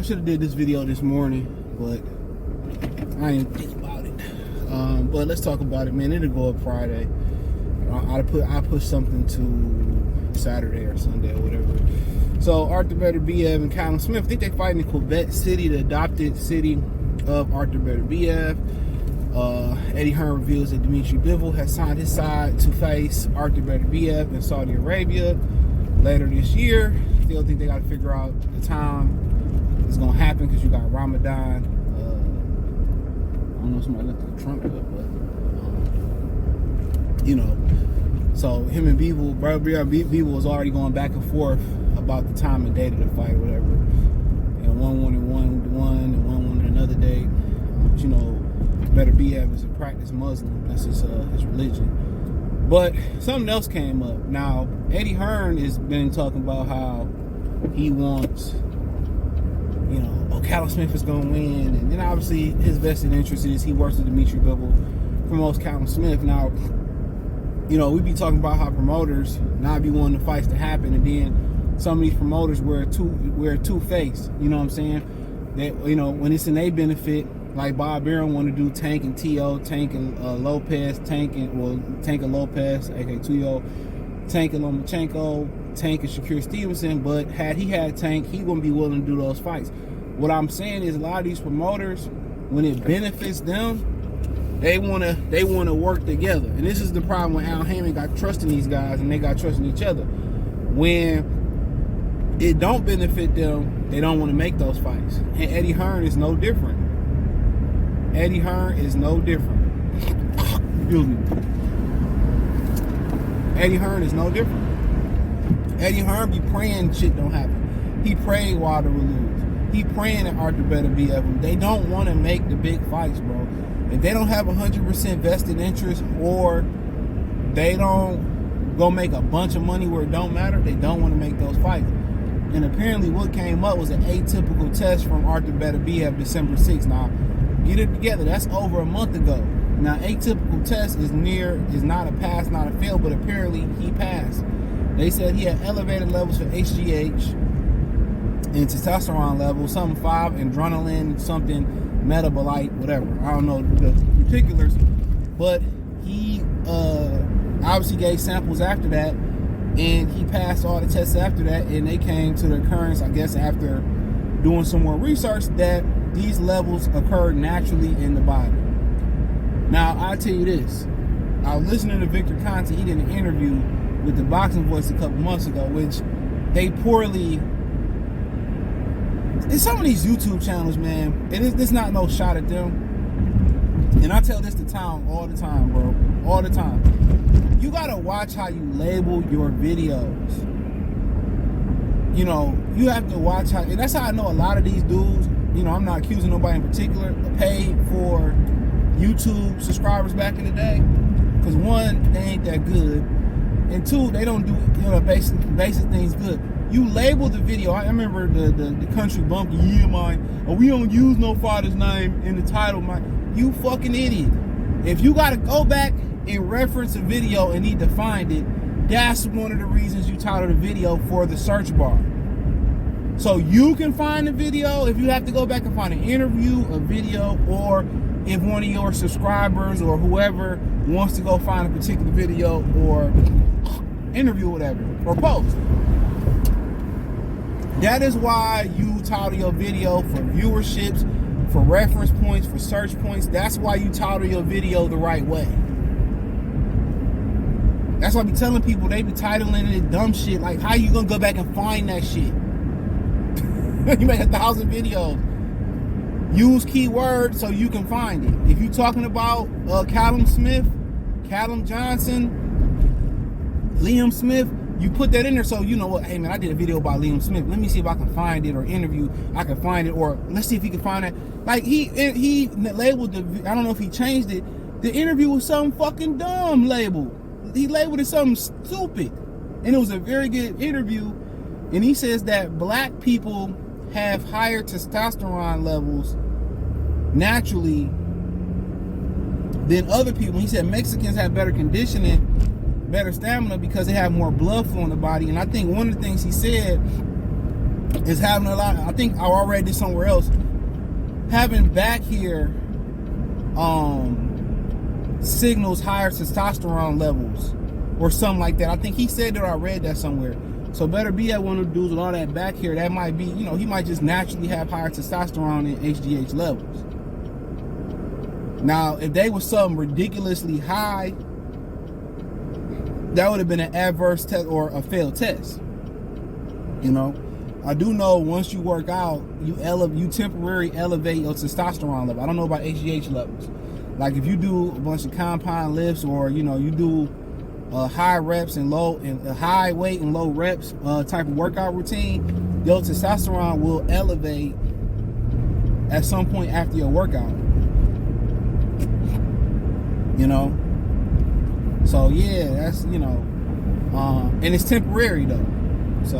should have did this video this morning, but I didn't think about it. But let's talk about it, man. It'll go up Friday. I push something to Saturday or Sunday or whatever. So Artur Betterbiev and Callum Smith, I think they fighting in Quebec City, the adopted city of Artur Betterbiev. Eddie Hearn reveals that Bivol has signed his side to face Artur Betterbiev in Saudi Arabia later this year. Still think they got to figure out the time it's gonna happen because you got Ramadan. I don't know if somebody left the trunk up, but you know. So him and Bivol was already going back and forth about the time and date of the fight or whatever. And one wanted one and one wanted another date. But you know, Betterbiev is a practiced Muslim. That's his religion. But something else came up. Now, Eddie Hearn has been talking about how he wants, you know, Callum Smith is going to win. And then obviously his vested interest is he works with Bivol, promotes Callum Smith. Now, you know, we be talking about how promoters not be wanting the fights to happen, and then some of these promoters wear two-faced. You know what I'm saying? That, you know, when it's in their benefit, like Bob Arum want to do Tank and T.O., Tank and Lopez, Tank and Lopez, aka Tuyo, Tank and Lomachenko, Tank and Shakur Stevenson. But had he had Tank, he wouldn't be willing to do those fights. What I'm saying is a lot of these promoters, when it benefits them, they wanna work together. And this is the problem when Al Heyman got trusting these guys and they got trusting each other. When it don't benefit them, they don't want to make those fights. And Eddie Hearn is no different. Eddie Hearn is no different. Excuse me. Eddie Hearn is no different. Eddie Hearn be praying shit don't happen. He prayed Wilder will lose. He praying that Artur Betterbiev. They don't want to make the big fights, bro. If they don't have 100% vested interest, or they don't go make a bunch of money where it don't matter, they don't want to make those fights. And apparently what came up was an atypical test from Artur Betterbiev December 6th. Now, get it together. That's over a month ago. Now, atypical test is not a pass, not a fail, but apparently he passed. They said he had elevated levels for HGH and testosterone levels, something 5, adrenaline, something metabolite, whatever. I don't know the particulars, but he obviously gave samples after that, and he passed all the tests after that, and they came to the occurrence, I guess, after doing some more research, that these levels occurred naturally in the body. Now, I'll tell you this. I was listening to Victor Conte. He did an interview with the Boxing Voice a couple months ago, which they poorly... And some of these YouTube channels, man, it's not no shot at them. And I tell this to Town all the time, bro. All the time. You gotta watch how you label your videos. You know, you have to watch how... And that's how I know a lot of these dudes, you know, I'm not accusing nobody in particular, paid for YouTube subscribers back in the day. Because one, they ain't that good. And two, they don't do, you know, basic things good. You label the video. I remember the country bumpkin, we don't use no father's name in the title, you fucking idiot. If you gotta go back and reference a video and need to find it, that's one of the reasons you title the video for the search bar. So you can find the video. If you have to go back and find an interview, a video, or if one of your subscribers or whoever wants to go find a particular video or interview, whatever, or post. That is why you title your video for viewerships, for reference points, for search points. That's why you title your video the right way. That's why I be telling people, they be titling it dumb shit. Like, how you gonna go back and find that shit? You make 1,000 videos. Use keywords so you can find it. If you're talking about Callum Smith, Callum Johnson, Liam Smith, you put that in there so you know what, hey man, I did a video about Liam Smith. Let me see if I can find it, or interview, I can find it, or let's see if he can find it. Like he labeled the, I don't know if he changed it. The interview was something fucking dumb labeled. He labeled it something stupid. And it was a very good interview. And he says that black people have higher testosterone levels naturally than other people. He said Mexicans have better conditioning, better stamina because they have more blood flow in the body. And I think one of the things he said is having a lot. I think I already did somewhere else. Having back here signals higher testosterone levels or something like that. I think he said that, I read that somewhere. So Betterbiev, one of the dudes with all that back here, that might be, you know, he might just naturally have higher testosterone and HGH levels. Now, if they was something ridiculously high, that would have been an adverse test or a failed test. You know, I do know once you work out, you temporarily elevate your testosterone level. I don't know about HGH levels. Like if you do a bunch of compound lifts, or you know, you do high reps and high weight and low reps type of workout routine, your testosterone will elevate at some point after your workout. You know, so yeah, that's, you know, and it's temporary though. So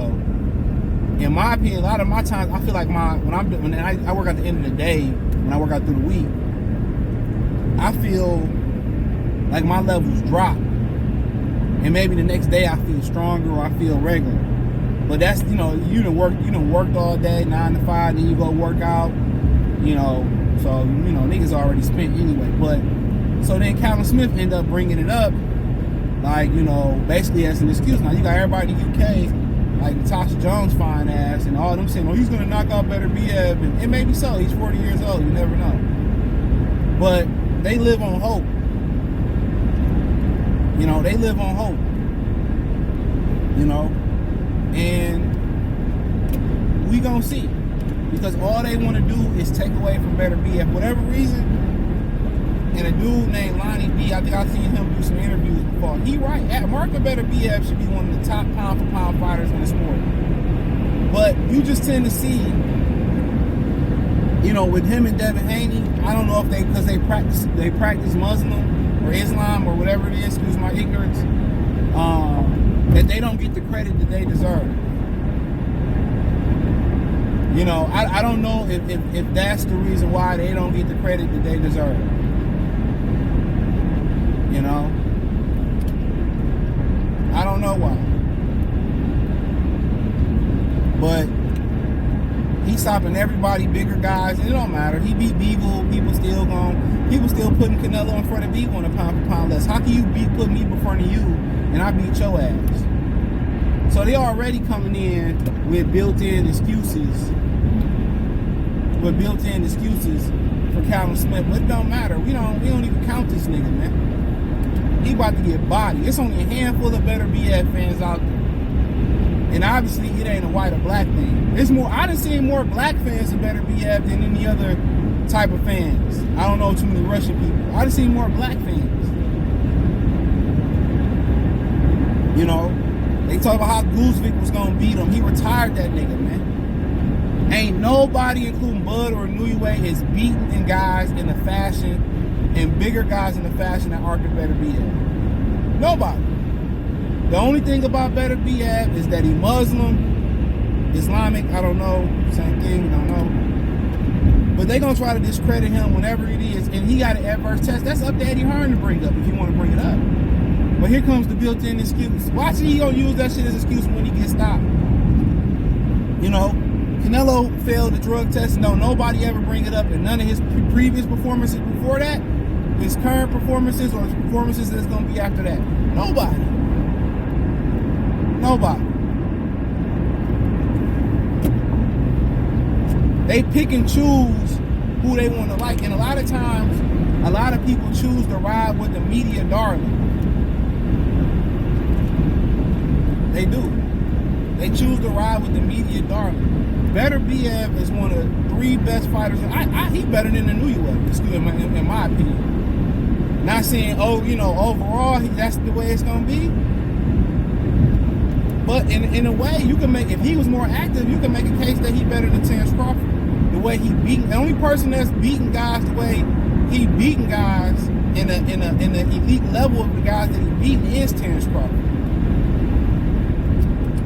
in my opinion, a lot of my times I feel like when I work at the end of the day, when I work out through the week, I feel like my levels drop, and maybe the next day I feel stronger or I feel regular. But that's, you know, you done worked all day 9 to 5, then you go work out, you know, so you know niggas already spent anyway. But so then Callum Smith ended up bringing it up, like, you know, basically as an excuse. Now you got everybody in the UK, like Natasha Jones' fine ass, and all them saying, oh, he's gonna knock out Beterbiev, and it may be so. He's 40 years old. You never know. But they live on hope. You know, they live on hope. You know, and we gonna see, because all they want to do is take away from Beterbiev for whatever reason. And a dude named Lonnie B, I think I've seen him do some interviews before. He right, Marco Beterbiev should be one of the top pound for pound fighters in the sport. But you just tend to see, you know, with him and Devin Haney, I don't know if because they practice Muslim or Islam or whatever it is, excuse my ignorance, that they don't get the credit that they deserve. You know, I don't know if that's the reason why they don't get the credit that they deserve. You know, I don't know why, but he's stopping everybody, bigger guys, and it don't matter. He beat Bivol, people still putting Canelo in front of Bivol on a pound for pound less. How can you put me in front of you and I beat your ass? So they already coming in with built-in excuses. For Callum Smith, but it don't matter. We don't even count this nigga, man. He about to get bodied. It's only a handful of Beterbiev fans out there. And obviously it ain't a white or black thing. It's more, I done seen more black fans of Beterbiev than any other type of fans. I don't know too many Russian people. I done seen more black fans. You know, they talk about how Guzvik was gonna beat him. He retired that nigga, man. Ain't nobody, including Bud or Nuyue, is beating in guys in the fashion and bigger guys in the fashion that Artur Beterbiev. Nobody. The only thing about Beterbiev is that he Muslim, Islamic, I don't know, same thing, I don't know. But they gonna try to discredit him whenever it is, and he got an adverse test. That's up to Eddie Hearn to bring up if you want to bring it up. But here comes the built-in excuse. Watch it, he gonna use that shit as an excuse when he gets stopped. You know, Canelo failed the drug test. No, nobody ever bring it up in none of his previous performances before that, his current performances, or his performances that's gonna be after that. Nobody. They pick and choose who they want to like, and a lot of times, a lot of people choose to ride with the media darling. They do. They choose to ride with the media darling. Beterbiev is one of the 3 best fighters. He better than the Nuyue, in my opinion. Not saying, oh, you know, overall that's the way it's gonna be. But in a way, you can make, if he was more active, you can make a case that he better than Terence Crawford. The way he beat, the only person that's beating guys the way he beating guys in the elite level of the guys that he beating is Terence Crawford.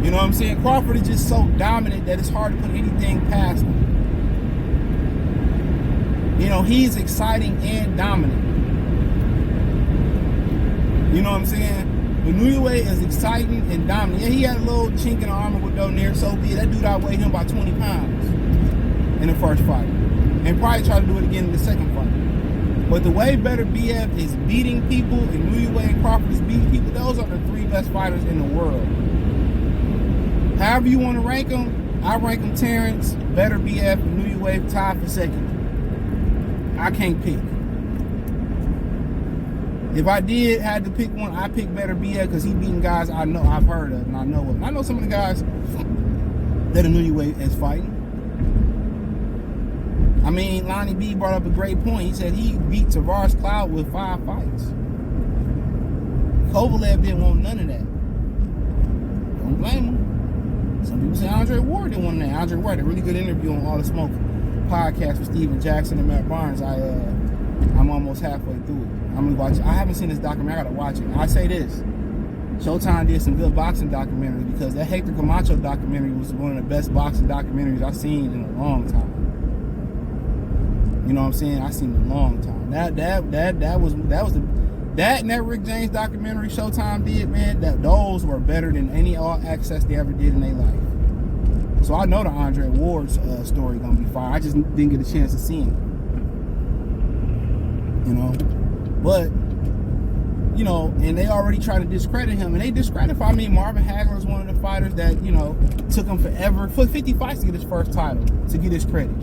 You know what I'm saying? Crawford is just so dominant that it's hard to put anything past him. You know, he's exciting and dominant. You know what I'm saying? But Nuyue is exciting and dominant. Yeah, he had a little chink in the armor with Donaire, so be it. That dude outweighed him by 20 pounds in the first fight. And probably try to do it again in the second fight. But the way Beterbiev is beating people and Nuyue and Crawford is beating people, those are the 3 best fighters in the world. However you want to rank them, I rank them Terrence, Beterbiev, and Nuyue tied for second. I can't pick. If I had to pick one, I pick Beterbiev because he beating guys I know, I've heard of, and I know of. And I know some of the guys that Nuyue is fighting. I mean, Lonnie B brought up a great point. He said he beat Tavares Cloud with 5 fights. Kovalev didn't want none of that. Don't blame him. Some people say Andre Ward didn't want that. Andre Ward, a really good interview on All the Smoke podcast with Steven Jackson and Matt Barnes. I'm almost halfway through it. I'm gonna watch it. I haven't seen this documentary. I gotta watch it. I say this: Showtime did some good boxing documentaries because that Hector Camacho documentary was one of the best boxing documentaries I've seen in a long time. You know what I'm saying? I've seen it in a long time. That and that Rick James documentary Showtime did, man. Those were better than any All Access they ever did in their life. So I know the Andre Ward's story gonna be fire. I just didn't get a chance to see him. You know, but you know, and they already tried to discredit him, and they discredit. I mean, Marvin Hagler is one of the fighters that, you know, took him forever for 50 fights to get his first title, to get his credit.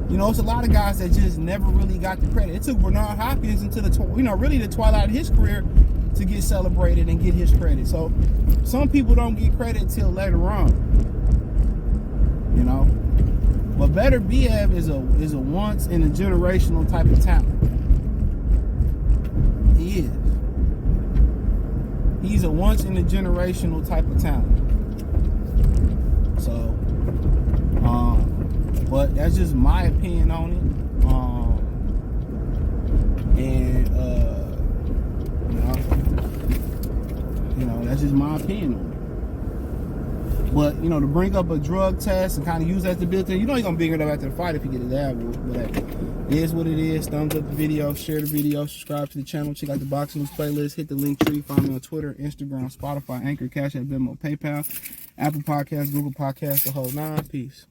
You know, it's a lot of guys that just never really got the credit. It took Bernard Hopkins into the really the twilight of his career to get celebrated and get his credit. So some people don't get credit till later on. You know, but Beterbiev is a once in a generational type of talent. He is. He's a once in a generational type of talent. So, but that's just my opinion on it. That's just my opinion on it. But, you know, to bring up a drug test and kind of use that as the built-in, you know, you're going to bring it up after the fight if you get his ad with. But it is what it is. Thumbs up the video, share the video, subscribe to the channel, check out the Boxing News playlist, hit the link tree, find me on Twitter, Instagram, Spotify, Anchor, Cash App, Venmo, PayPal, Apple Podcasts, Google Podcasts, the whole 9. Peace.